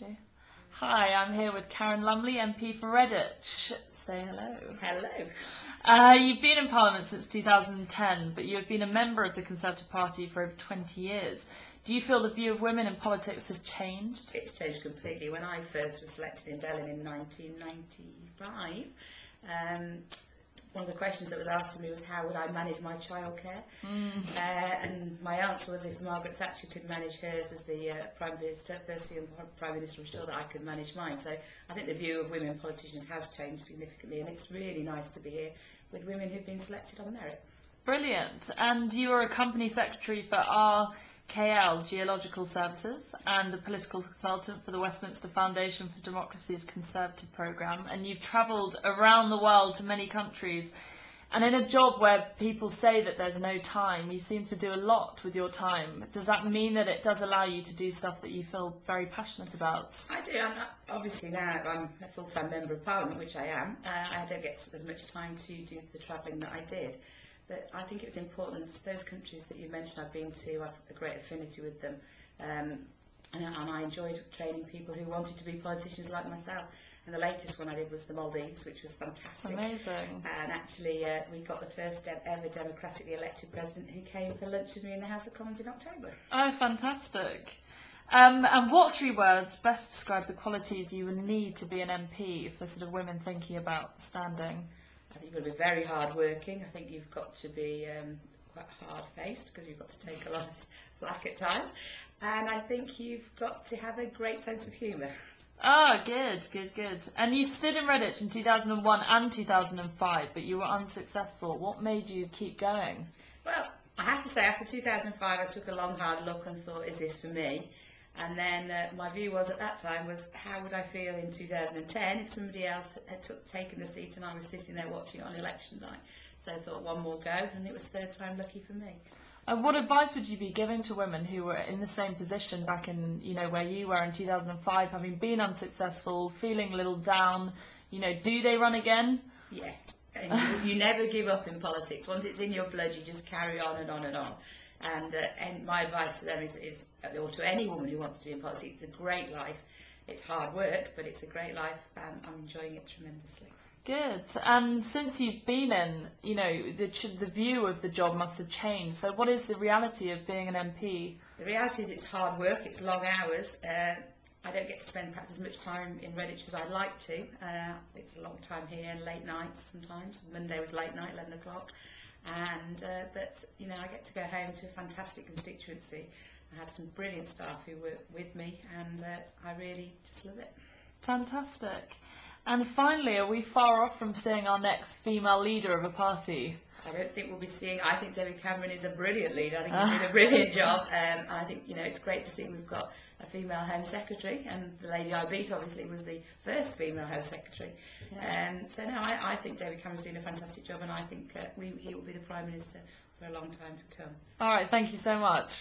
you. Hi, I'm here with Karen Lumley, MP for Redditch. Say hello. Hello. You've been in Parliament since 2010, but you have been a member of the Conservative Party for over 20 years. Do you feel the view of women in politics has changed? It's changed completely. When I first was elected in Berlin in 1995, one of the questions that was asked of me was how would I manage my childcare? And my answer was if Margaret Thatcher could manage hers as the Prime Minister, firstly and Prime Minister, I'm sure that I could manage mine. So I think the view of women politicians has changed significantly, and it's really nice to be here with women who've been selected on merit. Brilliant. And you are a Company Secretary for RKL Geological Services and a political consultant for the Westminster Foundation for Democracy's Conservative Programme, and you've travelled around the world to many countries. And in a job where people say that there's no time, you seem to do a lot with your time. Does that mean that it does allow you to do stuff that you feel very passionate about? I do. Obviously now I'm a full-time member of Parliament, which I am. I don't get as much time to do the travelling that I did. But I think it's important, those countries that you mentioned I've been to, I've a great affinity with them. And I enjoyed training people who wanted to be politicians like myself. And the latest one I did was the Maldives, which was fantastic. Amazing. And actually we got the first ever democratically elected president who came for lunch with me in the House of Commons in October. Oh, fantastic. And what 3 words best describe the qualities you would need to be an MP for sort of women thinking about standing? I think you've got to be very hard working. I think you've got to be quite hard faced because you've got to take a lot of flack at times. And I think you've got to have a great sense of humour. Oh, good. And you stood in Redditch in 2001 and 2005, but you were unsuccessful. What made you keep going? Well, I have to say, after 2005, I took a long, hard look and thought, is this for me? And then my view was at that time was, how would I feel in 2010 if somebody else had taken the seat and I was sitting there watching it on election night? So I thought, one more go, and it was third time lucky for me. What advice would you be giving to women who were in the same position back in, where you were in 2005, having been unsuccessful, feeling a little down? Do they run again? Yes, and you never give up in politics. Once it's in your blood, you just carry on and on and on. And my advice to them is, or to any woman who wants to be in politics, it's a great life. It's hard work, but it's a great life, and I'm enjoying it tremendously. Good. And since you've been in, the view of the job must have changed. So what is the reality of being an MP? The reality is it's hard work, it's long hours. I don't get to spend perhaps as much time in Redditch as I'd like to. It's a long time here and late nights sometimes. Monday was late night, 11 o'clock. But I get to go home to a fantastic constituency. I have some brilliant staff who work with me, and I really just love it. Fantastic. And finally, are we far off from seeing our next female leader of a party? I don't think we'll be seeing. I think David Cameron is a brilliant leader. I think he's doing a brilliant job. And I think it's great to see we've got a female Home Secretary, and the lady I beat obviously was the first female Home Secretary. Yeah. So no, I think David Cameron's doing a fantastic job, and I think he will be the Prime Minister for a long time to come. All right, thank you so much.